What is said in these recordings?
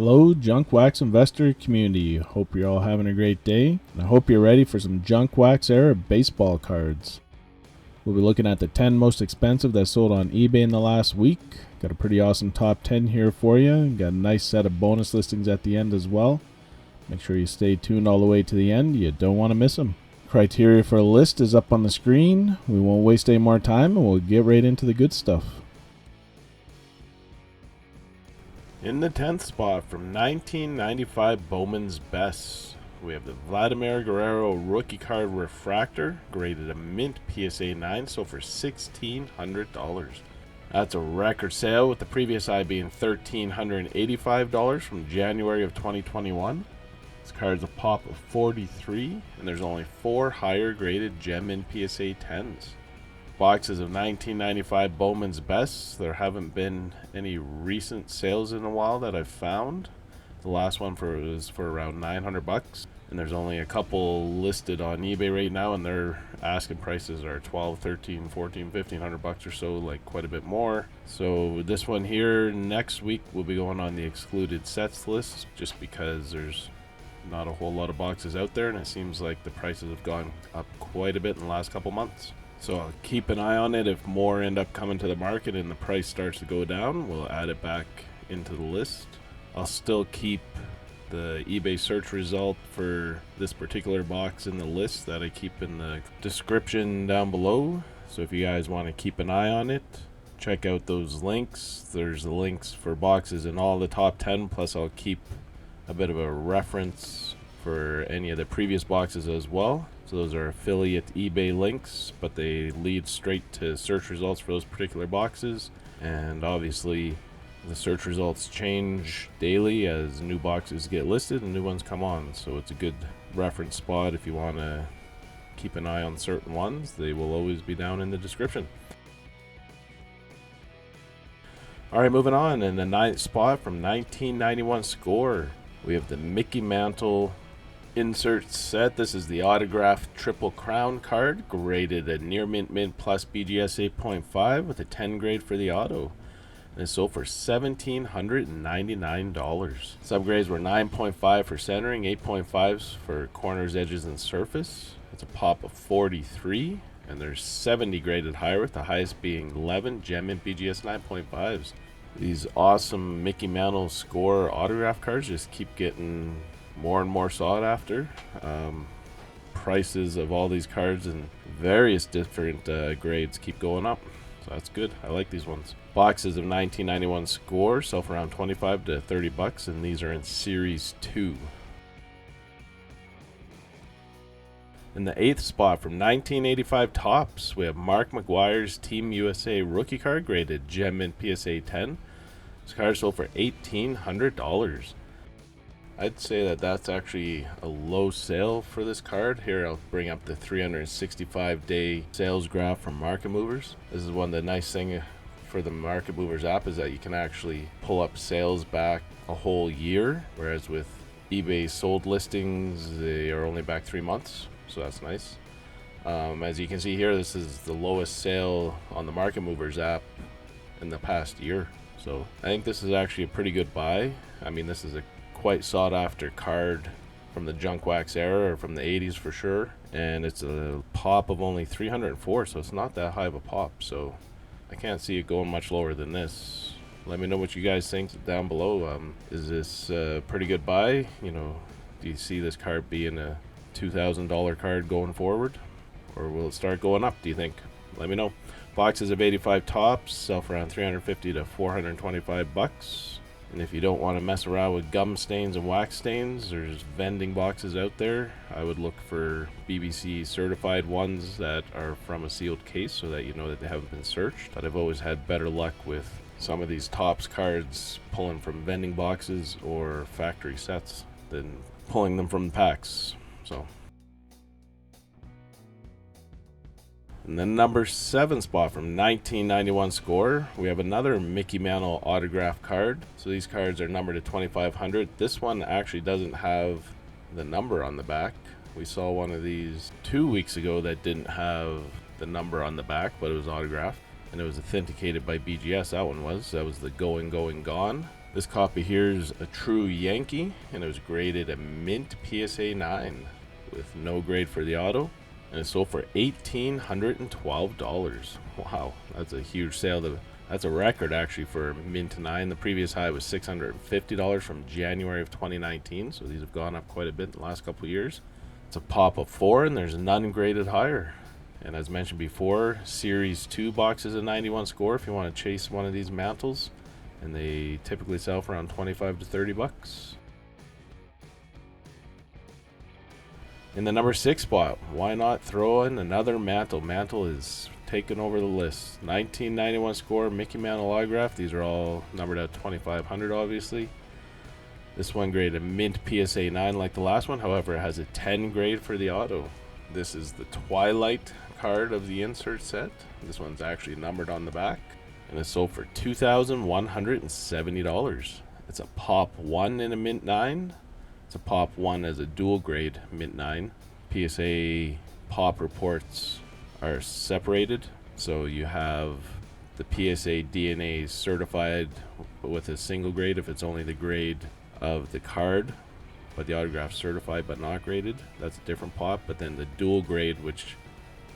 Hello, Junk Wax investor community. Hope you're all having a great day, and I hope you're ready for some Junk Wax era baseball cards. We'll be looking at the 10 most expensive that sold on eBay in the last week. Got a pretty awesome top 10 here for you. Got a nice set of bonus listings at the end as well. Make sure you stay tuned all the way to the end. You don't want to miss them. Criteria for a list is up on the screen. We won't waste any more time, and we'll get right into the good stuff. In the 10th spot from 1995 Bowman's Best, we have the Vladimir Guerrero rookie card refractor, graded a mint PSA 9, sold for $1,600. That's a record sale, with the previous high being $1,385 from January of 2021. This card's a pop of 43, and there's only 4 higher graded gem mint PSA 10s. Boxes of 1995 Bowman's Best. There haven't been any recent sales in a while that I've found. The last one was for around $900, and there's only a couple listed on eBay right now, and their asking prices are $1,200, $1,300, $1,400, $1,500 or so, like quite a bit more. So this one here next week will be going on the excluded sets list, just because there's not a whole lot of boxes out there, and it seems like the prices have gone up quite a bit in the last couple months. So I'll keep an eye on it. If more end up coming to the market and the price starts to go down, we'll add it back into the list. I'll still keep the eBay search result for this particular box in the list that I keep in the description down below. So if you guys want to keep an eye on it, check out those links. There's the links for boxes in all the top 10, plus I'll keep a bit of a reference for any of the previous boxes as well. So those are affiliate eBay links, but they lead straight to search results for those particular boxes. And obviously the search results change daily as new boxes get listed and new ones come on. So it's a good reference spot if you want to keep an eye on certain ones. They will always be down in the description. Alright, moving on. In the 9th spot from 1991 Score, we have the Mickey Mantle insert set. This is the autographed Triple Crown card, graded a near mint plus BGS 8.5 with a 10 grade for the auto. And it sold for $1,799. Subgrades were 9.5 for centering, 8.5s for corners, edges, and surface. It's a pop of 43, and there's 70 graded higher, with the highest being 11 gem mint BGS 9.5s. These awesome Mickey Mantle Score autograph cards just keep getting more and more sought after. Prices of all these cards in various different grades keep going up, so that's good. I like these ones. Boxes of 1991 Score sell for around $25 to $30, and these are in Series 2. In the 8th spot from 1985 Topps, we have Mark McGwire's Team USA rookie card, graded gem mint PSA 10. This card sold for $1,800. I'd say that that's actually a low sale for this card. Here I'll bring up the 365-day sales graph from Market Movers. This is one of the nice things for the Market Movers app, is that you can actually pull up sales back a whole year, whereas with eBay sold listings, they are only back 3 months, so that's nice. As you can see here, this is the lowest sale on the Market Movers app in the past year, so I think this is actually a pretty good buy. I mean, this is a quite sought after card from the Junk Wax era, or from the 80s for sure, and it's a pop of only 304, so it's not that high of a pop, so I can't see it going much lower than this. Let me know what you guys think down below. Is this a pretty good buy? You know, do you see this card being a $2,000 card going forward, or will it start going up, do you think? Let me know. Boxes of 85 Topps sell for around $350 to $425. And if you don't want to mess around with gum stains and wax stains, there's vending boxes out there. I would look for BBC certified ones that are from a sealed case, so that you know that they haven't been searched. But I've always had better luck with some of these Topps cards pulling from vending boxes or factory sets than pulling them from packs. So. In the number 7 spot from 1991 Score, we have another Mickey Mantle autograph card. So these cards are numbered to 2500. This one actually doesn't have the number on the back. We saw one of these 2 weeks ago that didn't have the number on the back, but it was autographed, and it was authenticated by BGS. That was the Going Gone. This copy here is a true Yankee, and it was graded a mint PSA 9 with no grade for the auto, and it sold for $1,812. Wow, that's a huge sale. That's a record actually for mint 9. The previous high was $650 from January of 2019, so these have gone up quite a bit in the last couple of years. It's a pop of 4, and there's none graded higher. And as mentioned before, Series 2 boxes a 91 score if you want to chase one of these mantles, and they typically sell for around 25 to 30 bucks. In the number 6 spot, why not throw in another mantle? Mantle is taken over the list. 1991 score, Mickey Mantle autograph. These are all numbered at 2500 obviously. This one graded mint PSA 9 like the last one, however it has a 10 grade for the auto. This is the Twilight card of the insert set. This one's actually numbered on the back, and it's sold for $2,170. It's a pop 1 in a mint 9. It's a pop 1 as a dual grade mint 9. PSA pop reports are separated, so you have the PSA DNA certified with a single grade if it's only the grade of the card, but the autograph certified but not graded. That's a different pop. But then the dual grade, which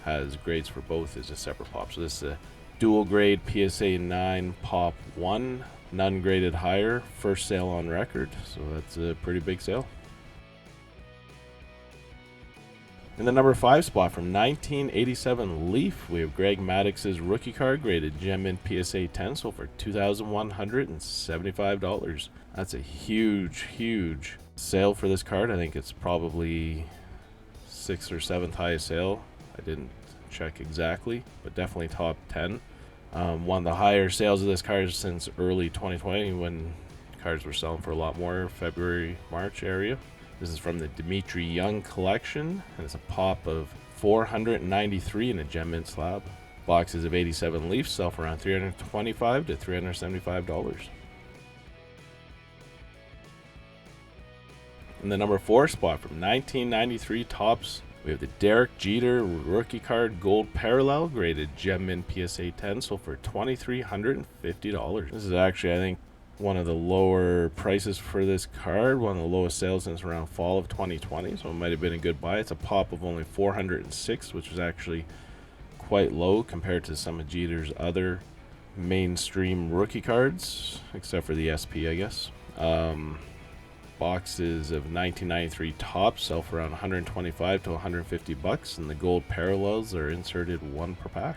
has grades for both, is a separate pop. So this is a dual grade PSA 9 pop 1, none graded higher, first sale on record, so that's a pretty big sale. In the number 5 spot, from 1987 Leaf, we have Greg Maddox's rookie card graded gem mint PSA 10, sold for $2,175. That's a huge sale for this card. I think it's probably 6th or 7th highest sale. I didn't check exactly, but definitely top 10. One of the higher sales of this card since early 2020, when cards were selling for a lot more, February, March area. This is from the Dimitri Young collection, and it's a pop of 493 in a gem mint slab. Boxes of 87 Leafs sell for around $325 to $375. In the number 4 spot, from 1993 Topps, we have the Derek Jeter rookie card gold parallel graded gem mint PSA 10, sold for $2,350. This is actually, I think, one of the lower prices for this card, one of the lowest sales since around fall of 2020, so it might have been a good buy. It's a pop of only 406, which is actually quite low compared to some of Jeter's other mainstream rookie cards, except for the SP, I guess. Boxes of 1993 Topps sell for around 125 to 150 bucks, and the gold parallels are inserted 1 per pack.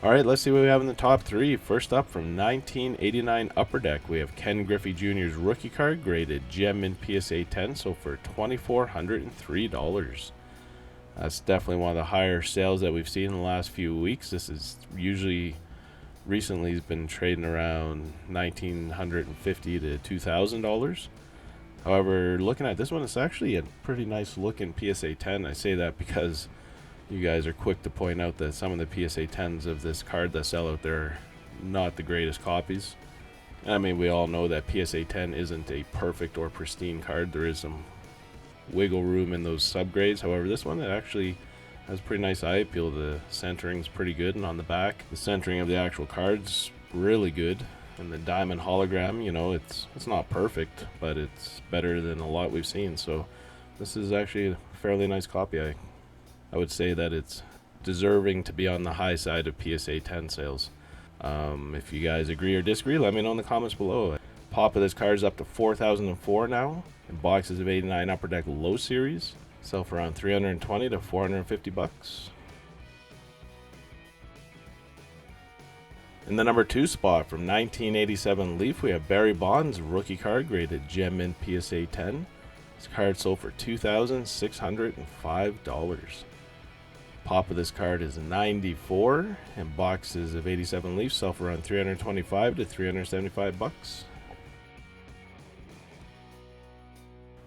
Alright, let's see what we have in the top 3. First up, from 1989 Upper Deck, we have Ken Griffey Jr.'s rookie card graded gem mint PSA 10, so for $2,403. That's definitely one of the higher sales that we've seen in the last few weeks. This is usually, recently has been trading around $1,950 to $2,000. However, looking at this one, it's actually a pretty nice looking PSA 10. I say that because you guys are quick to point out that some of the PSA 10s of this card that sell out there are not the greatest copies. I mean, we all know that PSA 10 isn't a perfect or pristine card. There is some wiggle room in those subgrades. However, this one, it actually has pretty nice eye appeal. The centering's pretty good, and on the back, the centering of the actual card's really good. And the diamond hologram, you know, it's not perfect, but it's better than a lot we've seen. So this is actually a fairly nice copy. I would say that it's deserving to be on the high side of PSA 10 sales. If you guys agree or disagree, let me know in the comments below. Pop of this card is up to 4,004 now, and boxes of 89 Upper Deck Low Series sell for around 320 to 450 bucks. In the number 2 spot, from 1987 Leaf, we have Barry Bonds rookie card graded gem mint PSA 10. This card sold for $2,605. Pop of this card is 94, and boxes of 87 Leafs sell for around 325 to 375 bucks.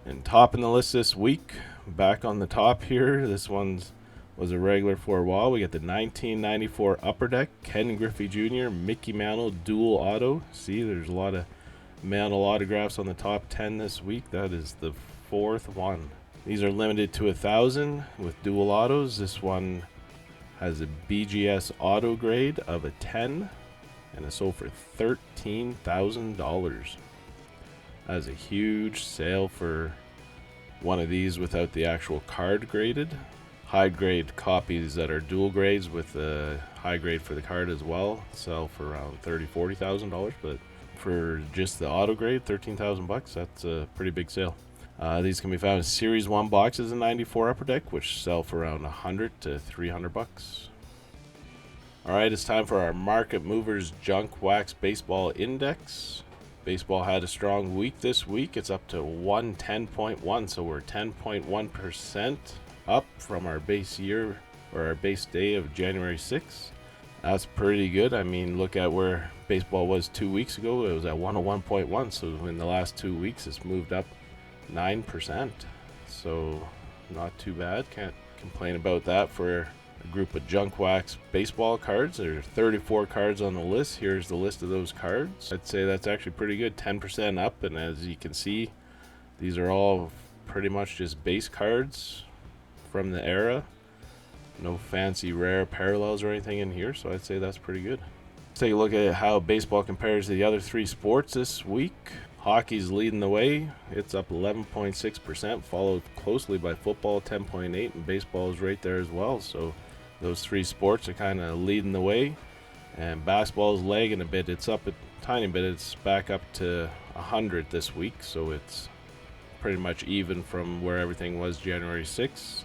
And topping the list this week, back on the top here, this one's was a regular for a while. We got the 1994 Upper Deck Ken Griffey Jr. Mickey Mantle dual auto. See, there's a lot of Mantle autographs on the top 10 this week. That is the 4th one. These are limited to 1,000 with dual autos. This one has a BGS auto grade of a 10, and it sold for $13,000. That is a huge sale for one of these without the actual card graded. High grade copies that are dual grades with a high grade for the card as well sell for around $40,000, but for just the auto grade, $13,000. That's a pretty big sale. These can be found in Series 1 boxes in 94 Upper Deck, which sell for around $100 to $300. Alright, it's time for our Market Movers Junk Wax Baseball Index. Baseball had a strong week this week. It's up to 110.1, so we're 10.1% up from our base year, or our base day of January 6th. That's pretty good. I mean, look at where baseball was 2 weeks ago. It was at 101.1, so in the last 2 weeks it's moved up 9%. So not too bad. Can't complain about that for a group of junk wax baseball cards. There are 34 cards on the list. Here's the list of those cards. I'd say that's actually pretty good, 10% up, and as you can see, these are all pretty much just base cards from the era. No fancy rare parallels or anything in here, so I'd say that's pretty good. Let's take a look at how baseball compares to the other three sports this week. Hockey's leading the way. It's up 11.6%, followed closely by football 10.8%, and baseball is right there as well. So those three sports are kind of leading the way. And basketball is lagging a bit. It's up a tiny bit. It's back up to 100 this week, so it's pretty much even from where everything was January 6th.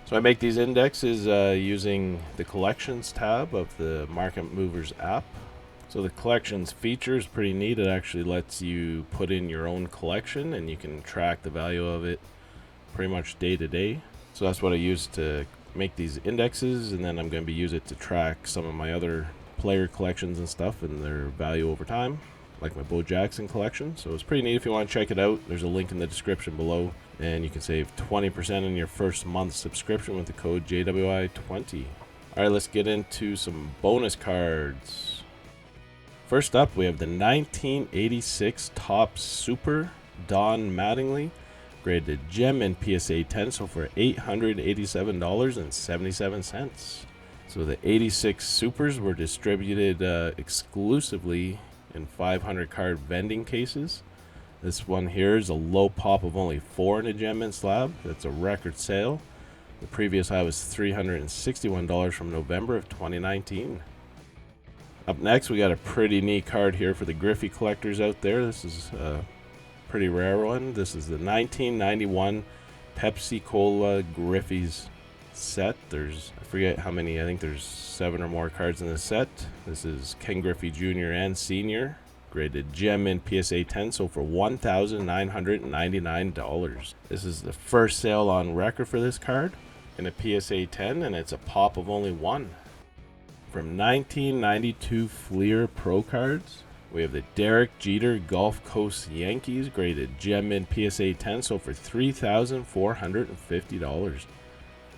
So I make these indexes using the Collections tab of the Market Movers app. So the Collections feature is pretty neat. It actually lets you put in your own collection, and you can track the value of it pretty much day to day. So that's what I use to make these indexes, and then I'm going to be using it to track some of my other player collections and stuff and their value over time, like my Bo Jackson collection. So it's pretty neat. If you want to check it out, there's a link in the description below, and you can save 20% in your first month subscription with the code JWI20. Alright, let's get into some bonus cards. First up, we have the 1986 Topps Super Don Mattingly, graded gem in PSA 10, so for $887.77. So the 86 Supers were distributed exclusively in 500 card vending cases. This one here is a low pop of only 4 in a gem mint slab. That's a record sale. The previous high was $361 from November of 2019. Up next, we got a pretty neat card here for the Griffey collectors out there. This is a pretty rare one. This is the 1991 Pepsi Cola Griffey's set. There's, I forget how many, I think there's 7 or more cards in the set. This is Ken Griffey Jr. and Sr. Graded gem in PSA 10, so for $1,999. This is the first sale on record for this card in a PSA 10, and it's a pop of only 1. From 1992 Fleer Pro Cards, we have the Derek Jeter Gulf Coast Yankees, graded gem in PSA 10, so for $3,450.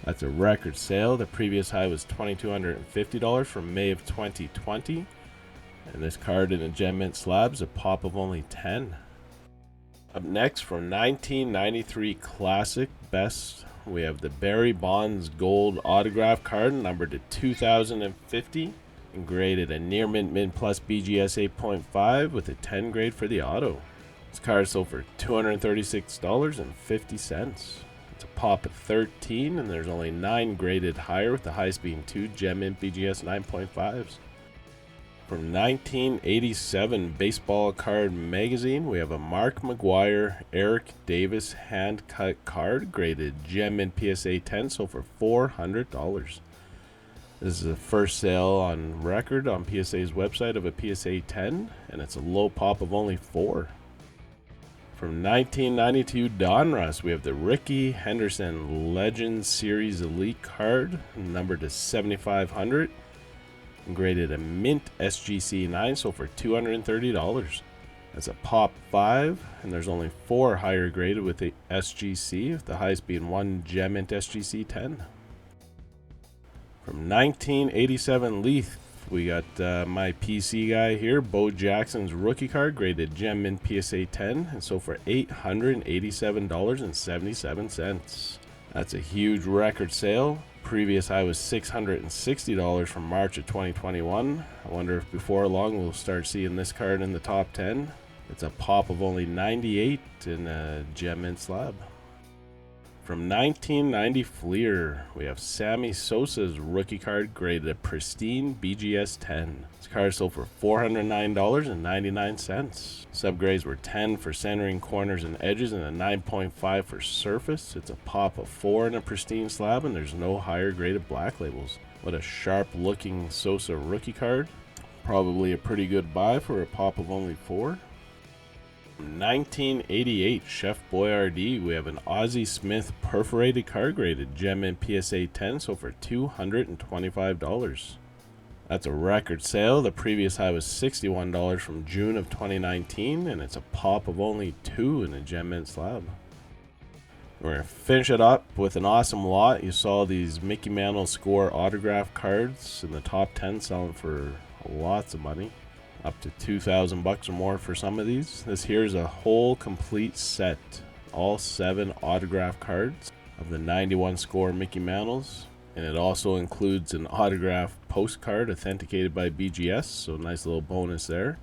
That's a record sale. The previous high was $2,250 from May of 2020. And this card in a gem mint slab's a pop of only 10. Up next, from 1993 Classic Best, we have the Barry Bonds Gold Autograph card, numbered to 2050, and graded a near mint plus BGS 8.5 with a 10 grade for the auto. This card sold for $236.50. It's a pop of 13, and there's only 9 graded higher, with the highest being 2 gem mint BGS 9.5s. From 1987 Baseball Card Magazine, we have a Mark McGwire Eric Davis hand cut card, graded gem in PSA 10, so for $400. This is the first sale on record on PSA's website of a PSA 10, and it's a low pop of only 4. From 1992 Donruss, we have the Ricky Henderson Legends Series Elite card, numbered to 7,500. Graded a mint SGC 9, so for $230. That's a pop 5, and there's only 4 higher graded with the SGC, with the highest being 1 gem mint SGC 10. From 1987 Leaf, we got my PC guy here, Bo Jackson's rookie card, graded gem mint PSA 10, and so for $887.77. That's a huge record sale. Previous high was $660 from March of 2021. I wonder if before long we'll start seeing this card in the top 10. It's a pop of only 98 in a gem mint slab. From 1990 Fleer, we have Sammy Sosa's rookie card graded a pristine BGS 10. This card sold for $409.99. Subgrades were 10 for centering, corners, and edges, and a 9.5 for surface. It's a pop of 4 in a pristine slab, and there's no higher graded black labels. What a sharp looking Sosa rookie card. Probably a pretty good buy for a pop of only 4. 1988 Chef Boyardee, we have an Ozzie Smith perforated card graded gem in PSA 10, so for $225. That's a record sale. The previous high was $61 from June of 2019, and it's a pop of only 2 in a gem mint slab. We're going to finish it up with an awesome lot. You saw these Mickey Mantle score autograph cards in the top 10 selling for lots of money. Up to $2,000 or more for some of these. This here is a whole complete set, all 7 autograph cards of the 91 score Mickey Mantles, and it also includes an autograph postcard authenticated by BGS, so nice little bonus there.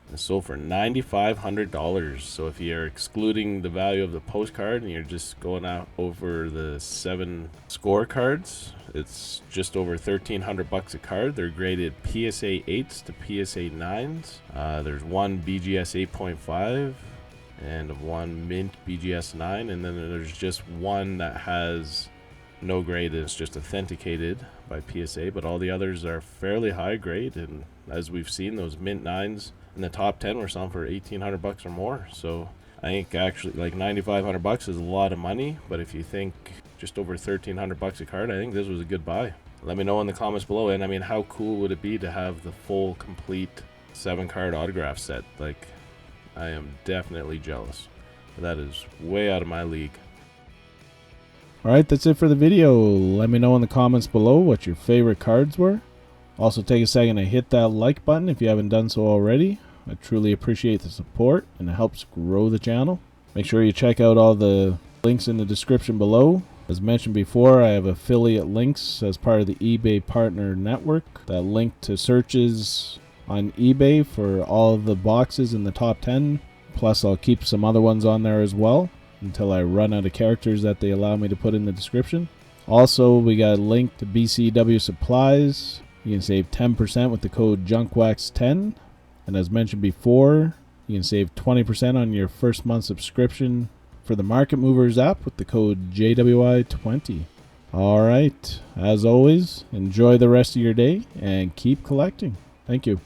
And sold for $9,500. So if you're excluding the value of the postcard and you're just going out over the 7 scorecards, it's just over $1,300 a card. They're graded PSA 8s to PSA 9s. There's one BGS 8.5 and one mint BGS 9, and then there's just one that has no grade. It's just authenticated by PSA, but all the others are fairly high grade, and as we've seen, those mint 9s in the top 10 were selling for $1,800 or more. So I think actually like $9,500 is a lot of money, but if you think just over $1,300 a card, I think this was a good buy. Let me know in the comments below. And I mean, how cool would it be to have the full complete 7-card autograph set? Like, I am definitely jealous. That is way out of my league. Alright, that's it for the video. Let me know in the comments below what your favorite cards were. Also take a second to hit that like button if you haven't done so already. I truly appreciate the support, and it helps grow the channel. Make sure you check out all the links in the description below. As mentioned before, I have affiliate links as part of the eBay partner network that link to searches on eBay for all of the boxes in the top 10. Plus I'll keep some other ones on there as well until I run out of characters that they allow me to put in the description. Also, we got a link to BCW Supplies. You can save 10% with the code JUNKWAX10. And as mentioned before, you can save 20% on your first month subscription for the Market Movers app with the code JWI20. Alright, as always, enjoy the rest of your day and keep collecting. Thank you.